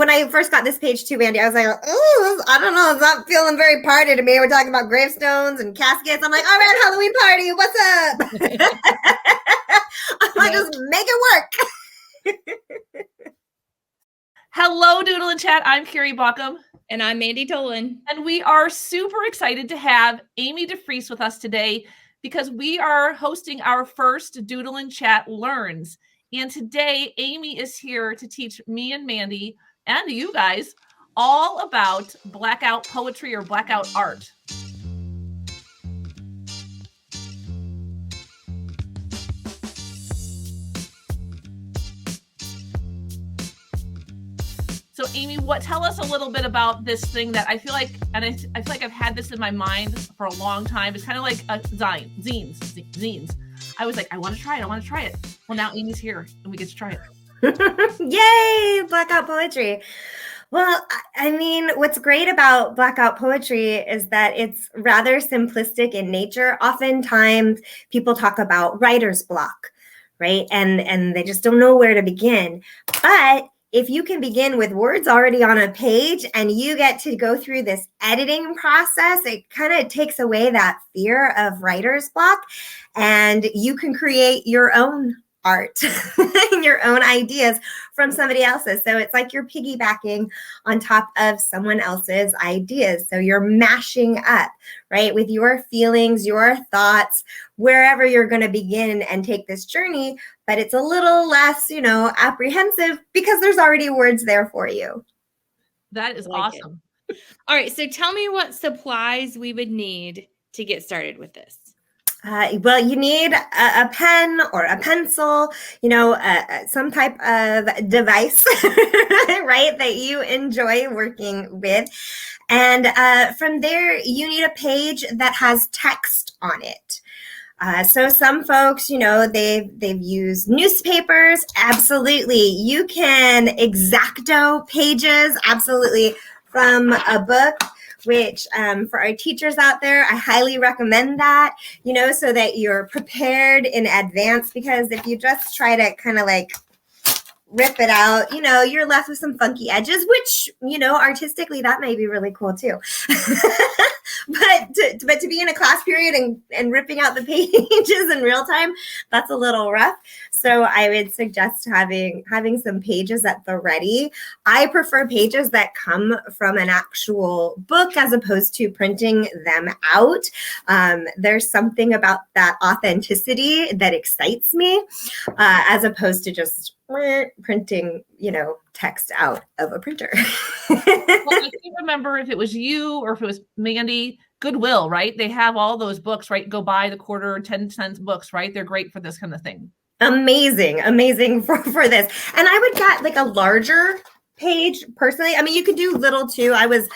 when I first got this page too, Mandi, I was like, oh, I don't know, it's not feeling very party to me. We're talking about gravestones and caskets. I'm like, all right, Halloween party, what's up? I'm like, just make it work. Hello, Doodle and Chat. I'm Carrie Baughcum. And I'm Mandi Dolan. And we are super excited to have Amy De Friese with us today because we are hosting our first Doodle and Chat Learns. And today, Amy is here to teach me and Mandi and you guys all about Blackout poetry or Blackout art. So Amy, tell us a little bit about this thing that I feel like, and I feel like I've had this in my mind for a long time. It's kind of like zines. I was like, I want to try it. Well, now Amy's here and we get to try it. Yay, Blackout poetry. Well, I mean, what's great about Blackout poetry is that it's rather simplistic in nature. Oftentimes people talk about writer's block, right? And they just don't know where to begin. But if you can begin with words already on a page and you get to go through this editing process, it kind of takes away that fear of writer's block and you can create your own art, your own ideas from somebody else's. So it's like you're piggybacking on top of someone else's ideas. So you're mashing up, right, with your feelings, your thoughts, wherever you're going to begin and take this journey. But it's a little less, apprehensive because there's already words there for you. That is awesome. All right. So tell me what supplies we would need to get started with this. Well, you need a pen or a pencil, some type of device, right, that you enjoy working with. And from there, you need a page that has text on it. So some folks, they've used newspapers. Absolutely. You can X-Acto pages, absolutely, from a book, which for our teachers out there, I highly recommend that, so that you're prepared in advance, because if you just try to kind of like rip it out, you're left with some funky edges, which, artistically that may be really cool too. But to be in a class period and ripping out the pages in real time, that's a little rough. So I would suggest having some pages at the ready. I prefer pages that come from an actual book as opposed to printing them out. There's something about that authenticity that excites me, as opposed to just printing, text out of a printer. Well, I can't remember if it was you or if it was Mandi. Goodwill, right? They have all those books, right? Go buy the quarter 10-cent books, right? They're great for this kind of thing. Amazing for this. And I would get like a larger page personally. I mean, you could do little too. I was,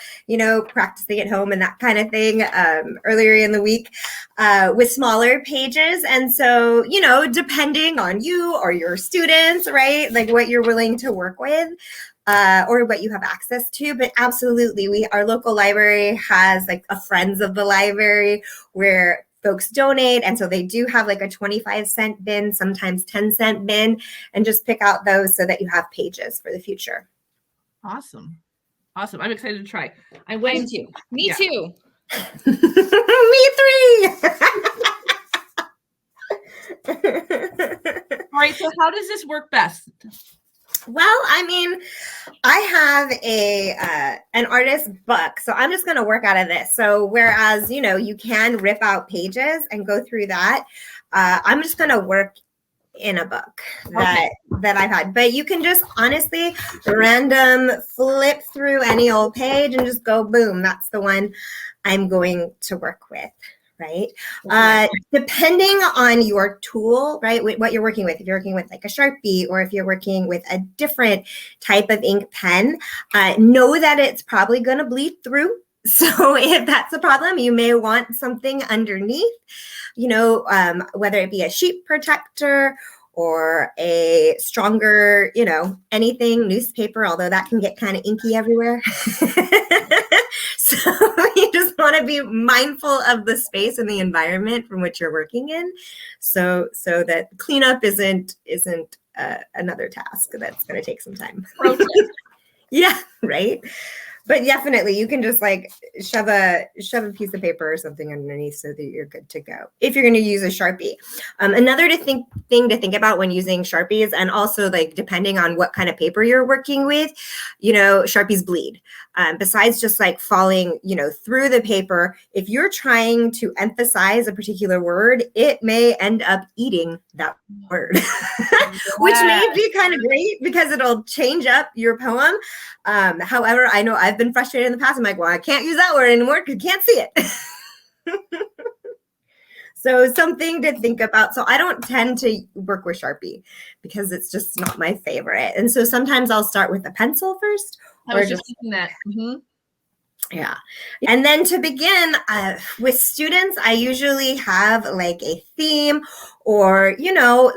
practicing at home and that kind of thing earlier in the week with smaller pages. And so, depending on you or your students, right, like what you're willing to work with or what you have access to. But absolutely, our local library has like a Friends of the Library where folks donate. And so they do have like a 25-cent bin, sometimes 10-cent bin, and just pick out those so that you have pages for the future. Awesome. I'm excited to try. Me too. Me too. Me three. All right. So how does this work best? Well, I mean, I have an artist book, so I'm just going to work out of this. So whereas, you can rip out pages and go through that, I'm just going to work in a book that I've had. But you can just honestly random flip through any old page and just go, boom, that's the one I'm going to work with. Right. Depending on your tool, right, what you're working with, if you're working with like a Sharpie or if you're working with a different type of ink pen, know that it's probably going to bleed through. So if that's a problem, you may want something underneath, whether it be a sheet protector or a stronger, anything, newspaper, although that can get kind of inky everywhere. So you just want to be mindful of the space and the environment from which you're working in, so that cleanup isn't another task that's going to take some time. Yeah, right. But definitely, you can just like shove a piece of paper or something underneath so that you're good to go. If you're going to use a Sharpie, another thing to think about when using Sharpies, and also like depending on what kind of paper you're working with, Sharpies bleed. Besides just like falling, through the paper, if you're trying to emphasize a particular word, it may end up eating that word, which may be kind of great because it'll change up your poem. However, I know I've been frustrated in the past. I'm like, well, I can't use that word anymore because you can't see it. So something to think about. So I don't tend to work with Sharpie because it's just not my favorite. And so sometimes I'll start with a pencil first. I was just thinking that. Mm-hmm. Yeah. And then to begin with students, I usually have like a theme or,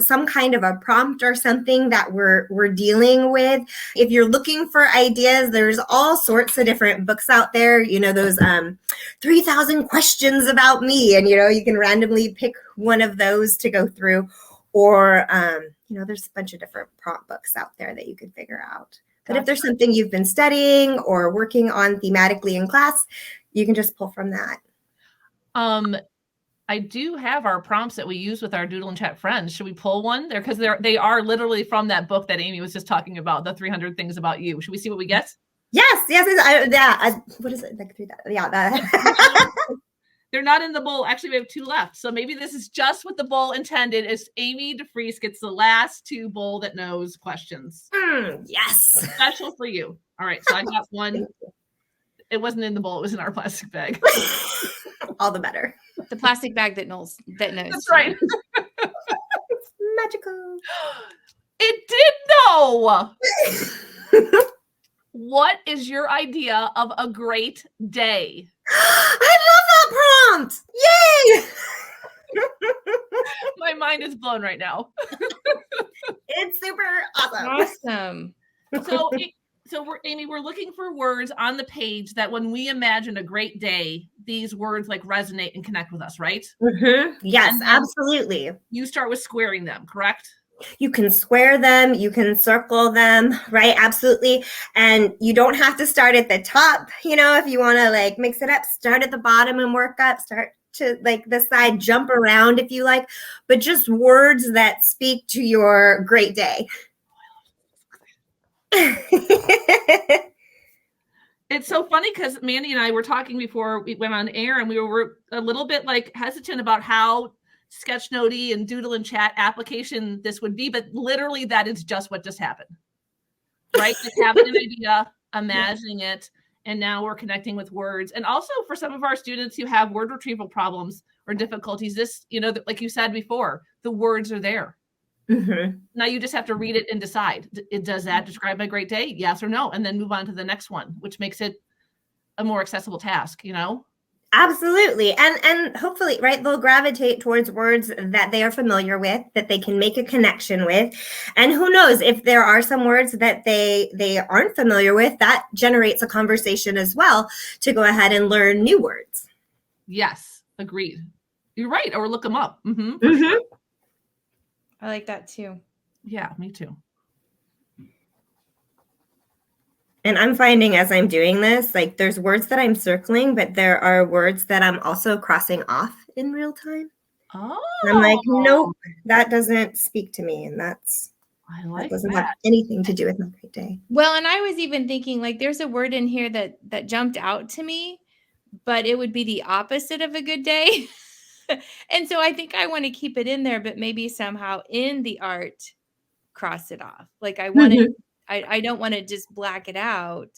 some kind of a prompt or something that we're dealing with. If you're looking for ideas, there's all sorts of different books out there, those 3,000 questions about me. And, you can randomly pick one of those to go through. Or, there's a bunch of different prompt books out there that you could figure out. But if there's something you've been studying or working on thematically in class, you can just pull from that. I do have our prompts that we use with our Doodle and Chat friends. Should we pull one there? Because they are literally from that book that Amy was just talking about, the 300 Things About You. Should we see what we get? Yes. What is it? Like, yeah. They're not in the bowl. Actually, we have 2 left. So maybe this is just what the bowl intended is Amy De Friese gets the last 2 bowl that knows questions. Yes. Special for you. All right. So I got one. It wasn't in the bowl. It was in our plastic bag. All the better. The plastic bag that knows. That's right. It's magical. It did know. What is your idea of a great day? I love that prompt. Yay! My mind is blown right now. It's super awesome. Amy, we're looking for words on the page that when we imagine a great day, these words like resonate and connect with us, right? Mm-hmm. Yes, absolutely. You start with squaring them, correct? You can square them, you can circle them, right? Absolutely. And you don't have to start at the top, if you want to like mix it up, start at the bottom and work up, start to like the side, jump around if you like, but just words that speak to your great day. It's so funny because Mandi and I were talking before we went on air, and we were a little bit like hesitant about how Sketchnoting and Doodle and Chat application this would be, but literally that is just what just happened, right? Just having an idea, imagining it, and now we're connecting with words. And also for some of our students who have word retrieval problems or difficulties, this, like you said before, the words are there. Mm-hmm. Now you just have to read it and decide, does that describe my great day? Yes or no? And then move on to the next one, which makes it a more accessible task, Absolutely. And hopefully, right, they'll gravitate towards words that they are familiar with, that they can make a connection with. And who knows, if there are some words that they aren't familiar with, that generates a conversation as well to go ahead and learn new words. Yes, agreed. You're right. Or look them up. Mm-hmm. Mm-hmm. I like that too. Yeah, me too. And I'm finding as I'm doing this, like there's words that I'm circling, but there are words that I'm also crossing off in real time. Oh. And I'm like, nope, that doesn't speak to me. And that doesn't have anything to do with my great day. Well, and I was even thinking like there's a word in here that jumped out to me, but it would be the opposite of a good day. And so I think I want to keep it in there, but maybe somehow in the art, cross it off. Like I want to, I don't want to just black it out,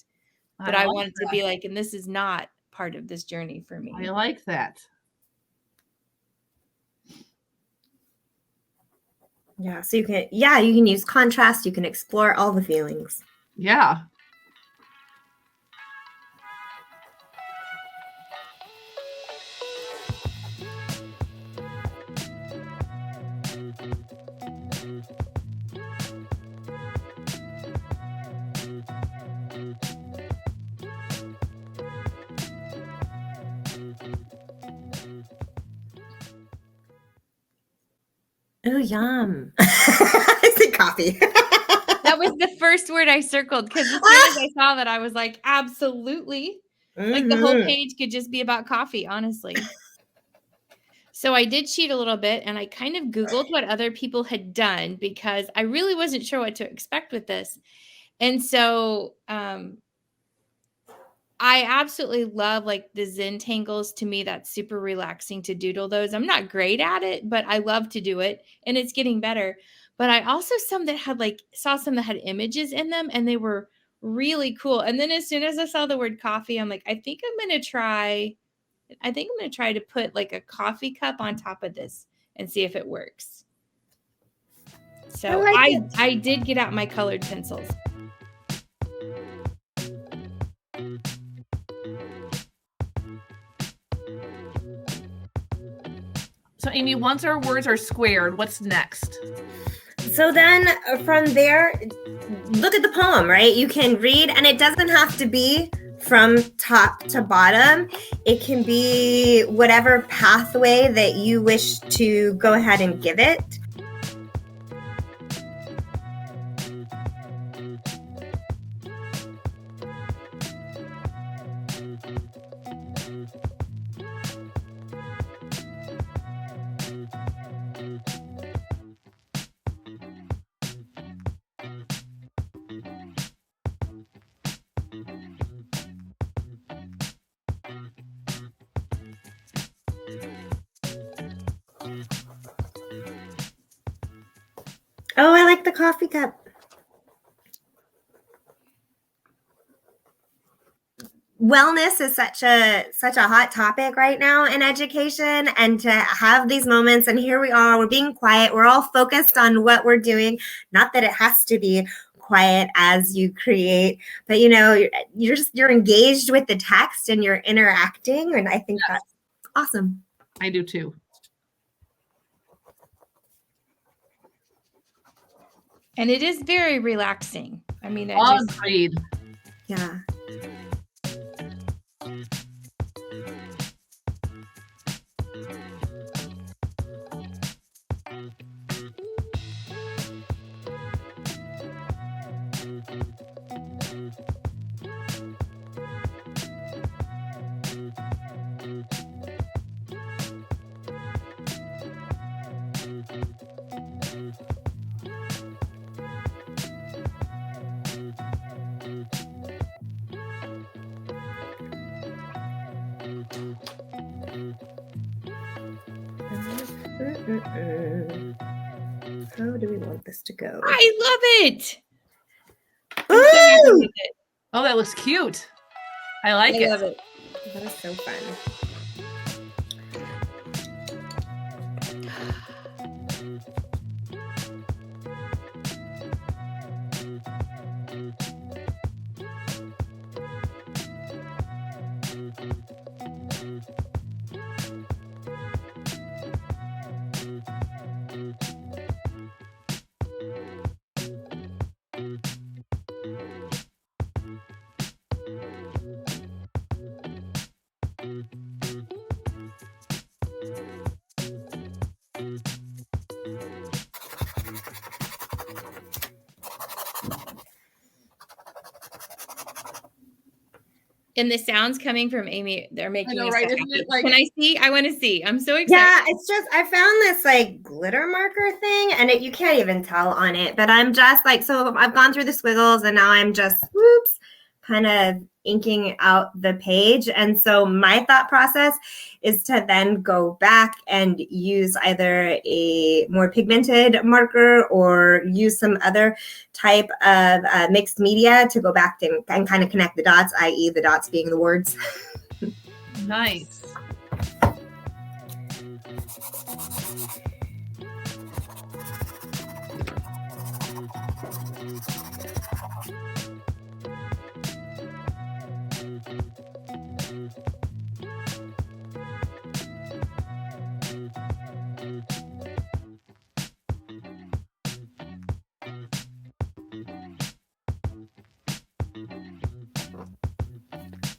but I want it to be like, and this is not part of this journey for me. I like that. Yeah. So you can use contrast. You can explore all the feelings. Yeah. Oh, yum. I said coffee. That was the first word I circled because as soon as I saw that, I was like, absolutely. Like the whole page could just be about coffee, honestly. So I did cheat a little bit and I kind of Googled what other people had done because I really wasn't sure what to expect with this. And so I absolutely love like the Zentangles. To me, that's super relaxing to doodle those. I'm not great at it, but I love to do it and it's getting better. But I also saw some that had images in them and they were really cool. And then as soon as I saw the word coffee, I'm like, I think I'm going to try to put like a coffee cup on top of this and see if it works. So I did get out my colored pencils. So Amy, once our words are squared, what's next? So then from there, look at the poem, right? You can read, and it doesn't have to be from top to bottom. It can be whatever pathway that you wish to go ahead and give it. Oh, I like the coffee cup. Wellness is such a hot topic right now in education, and to have these moments, and here we are, we're being quiet, we're all focused on what we're doing. Not that it has to be quiet as you create, but you're engaged with the text and you're interacting, and I think that's awesome. I do too. And it is very relaxing. I mean, agreed. Yeah. How do we want this to go? I love it. Ooh! Oh, that looks cute. I like it. I love it. That is so fun. And the sounds coming from Amy, they're making me right? so Isn't happy. it like... Can I see? I want to see. I'm so excited. Yeah, it's just, I found this like glitter marker thing, and you can't even tell on it, but I'm just like, so I've gone through the squiggles and now I'm just, whoops, kind of inking out the page. And so my thought process is to then go back and use either a more pigmented marker or use some other type of mixed media to go back and kind of connect the dots, i.e. the dots being the words. Nice.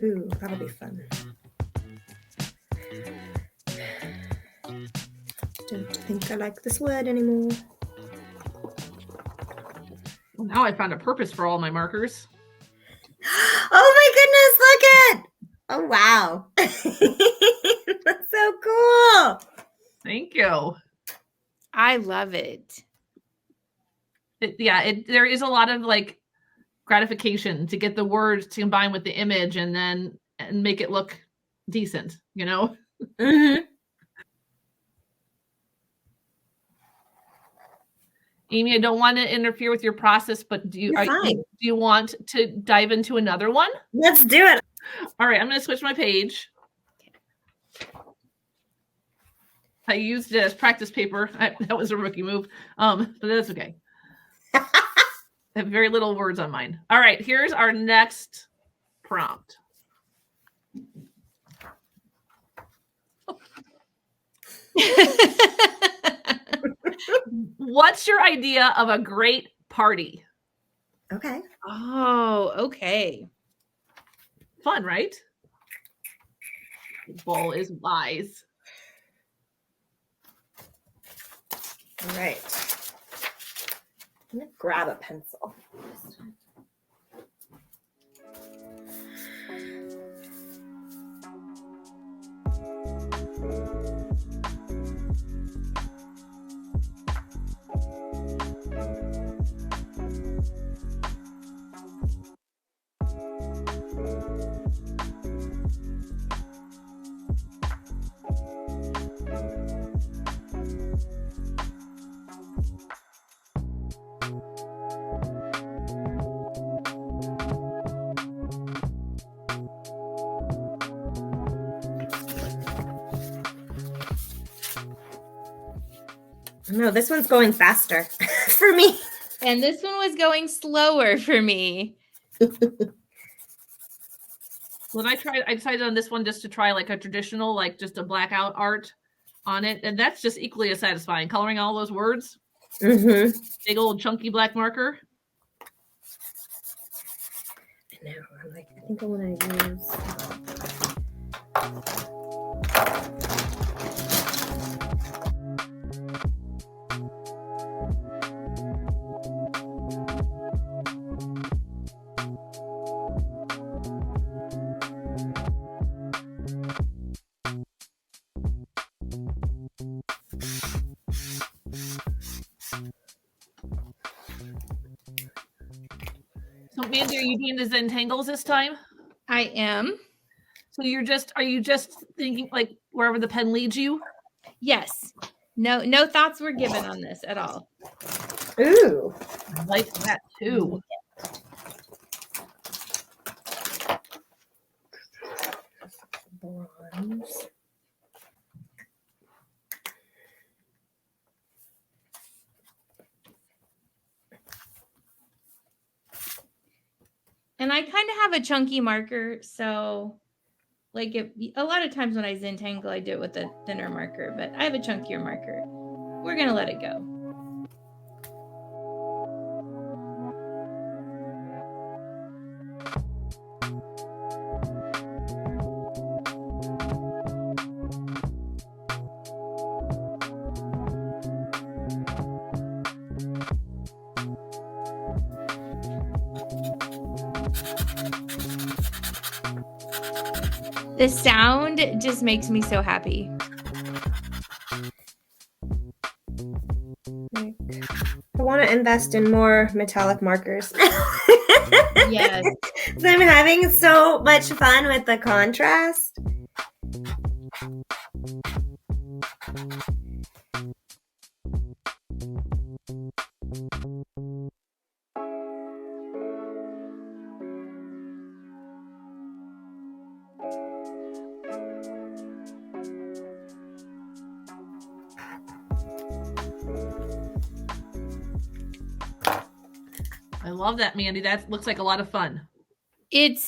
Ooh, that'll be fun. Don't think I like this word anymore. Now I found a purpose for all my markers. Oh my goodness, look at. Oh, wow. That's so cool. Thank you. I love it. There is a lot of like gratification to get the words to combine with the image and make it look decent, you know? Mm-hmm. Amy, I don't want to interfere with your process, but do you want to dive into another one? Let's do it. All right, I'm going to switch my page. I used it as practice paper. That was a rookie move, but that's okay. I have very little words on mine. All right, here's our next prompt. What's your idea of a great party? Okay. Oh, okay. Fun, right? The bull is wise. All right. I'm going to grab a pencil. No, this one's going faster for me. And this one was going slower for me. When I decided on this one just to try like a traditional, like just a blackout art on it. And that's just equally as satisfying. Coloring all those words. Mm-hmm. Big old chunky black marker. I know. I'm like, I think I want to use. So Mandi, are you doing the Zentangles this time? I am. So are you just thinking like wherever the pen leads you? Yes. No thoughts were given on this at all. Ooh. I like that too. Bronze. And I kind of have a chunky marker, so like a lot of times when I Zentangle, I do it with a thinner marker, but I have a chunkier marker. We're gonna let it go. The sound just makes me so happy. I want to invest in more metallic markers. Yes. So I'm having so much fun with the contrast. I love that, Mandi. That looks like a lot of fun. It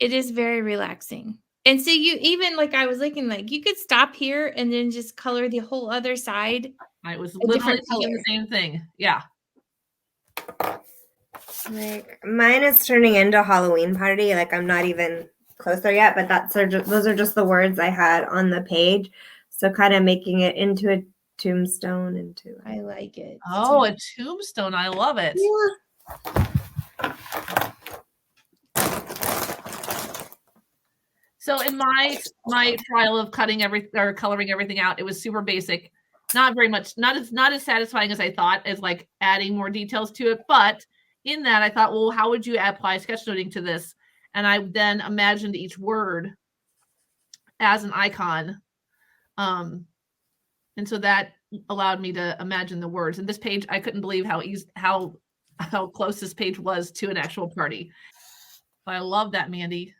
is very relaxing. And so you even like I was looking like you could stop here and then just color the whole other side. I was literally thinking the same thing. Yeah. Like mine is turning into a Halloween party. Like I'm not even close there yet, but those are just the words I had on the page. So kind of making it into a tombstone. I like it. Oh, a tombstone. I love it. Yeah. So in my trial of coloring everything out, it was super basic, not very much, not as satisfying as I thought, as like adding more details to it. But in that, I thought, well, how would you apply sketchnoting to this? And I then imagined each word as an icon, and so that allowed me to imagine the words. And this page, I couldn't believe how close this page was to an actual party. But I love that, Mandi.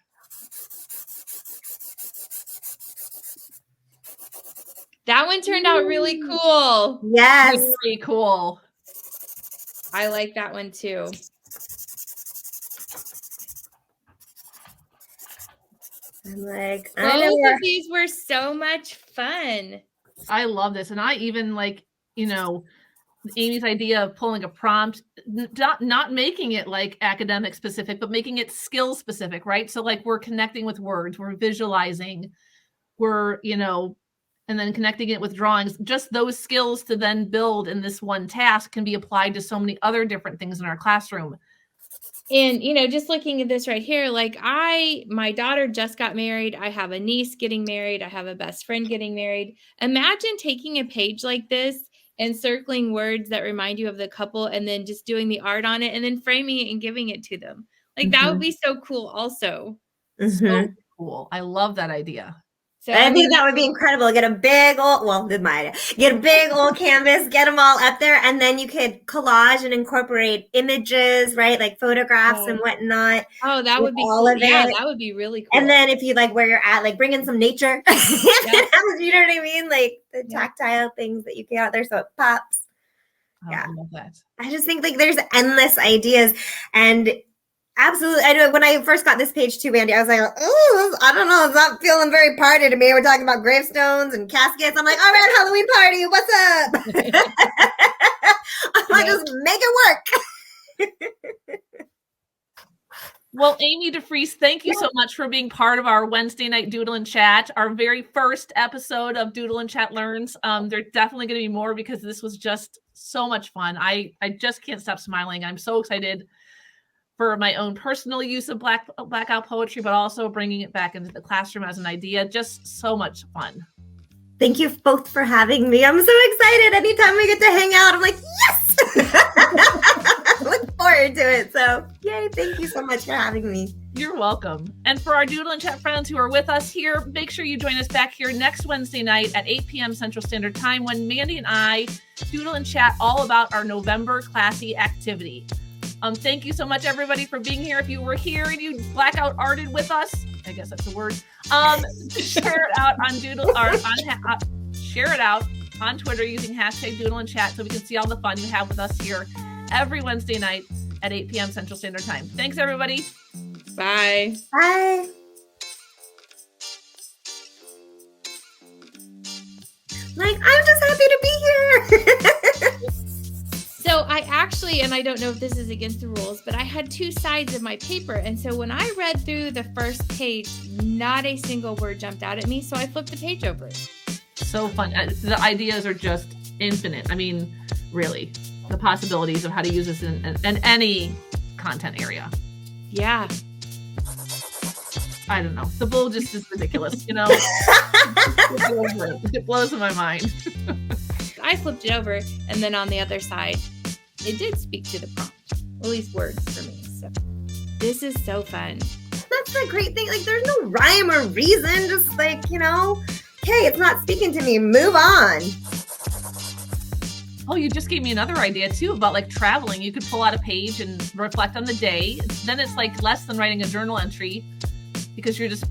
That one turned out really cool. Yes. Very cool. I like that one too. I'm like, both of these were so much fun. I love this. And I even like, Amy's idea of pulling a prompt, not making it like academic specific, but making it skill specific, right? So like we're connecting with words, we're visualizing, we're, and then connecting it with drawings. Just those skills to then build in this one task can be applied to so many other different things in our classroom. And, just looking at this right here, like my daughter just got married. I have a niece getting married. I have a best friend getting married. Imagine taking a page like this and circling words that remind you of the couple and then just doing the art on it and then framing it and giving it to them. Like that would be so cool also. So cool. I love that idea. So I think that would be incredible. Get a big old, get a big old canvas, get them all up there, and then you could collage and incorporate images, right? Like photographs and whatnot. Oh, that would be all cool. of it. Yeah, that would be really cool. And then if you like where you're at, like bring in some nature. You know what I mean? Like the tactile things that you get out there so it pops. I love that. I just think like there's endless ideas. And absolutely. I know when I first got this page too, Mandi, I was like, oh, I don't know. It's not feeling very party to me. We're talking about gravestones and caskets. I'm like, all right, Halloween party. What's up? I'm like, just make it work. Well, Amy De Friese, thank you so much for being part of our Wednesday night Doodle and Chat, our very first episode of Doodle and Chat Learns. There's definitely going to be more because this was just so much fun. I just can't stop smiling. I'm so excited for my own personal use of Blackout poetry, but also bringing it back into the classroom as an idea. Just so much fun. Thank you both for having me. I'm so excited. Anytime we get to hang out, I'm like, yes! Look forward to it. So, yay. Thank you so much for having me. You're welcome. And for our Doodle and Chat friends who are with us here, make sure you join us back here next Wednesday night at 8 p.m. Central Standard Time when Mandi and I doodle and chat all about our November classy activity. Thank you so much, everybody, for being here. If you were here and you blackout arted with us, I guess that's the word. Share it out on share it out on Twitter using hashtag Doodle and Chat so we can see all the fun you have with us here every Wednesday night at 8 p.m. Central Standard Time. Thanks, everybody. Bye. Bye. Like, I'm just happy to be here. So I actually, and I don't know if this is against the rules, but I had two sides of my paper. And so when I read through the first page, not a single word jumped out at me. So I flipped the page over. So fun. The ideas are just infinite. I mean, really, the possibilities of how to use this in any content area. Yeah. I don't know. The bull just is ridiculous, It blows my mind. I flipped it over, and then on the other side, it did speak to the prompt, at least words for me. So this is so fun. That's the great thing. Like, there's no rhyme or reason. Just like, hey, it's not speaking to me. Move on. Oh, you just gave me another idea too about like traveling. You could pull out a page and reflect on the day. Then it's like less than writing a journal entry because you're just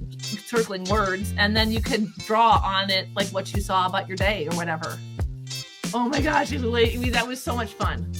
circling words, and then you could draw on it like what you saw about your day or whatever. Oh my gosh, that was so much fun.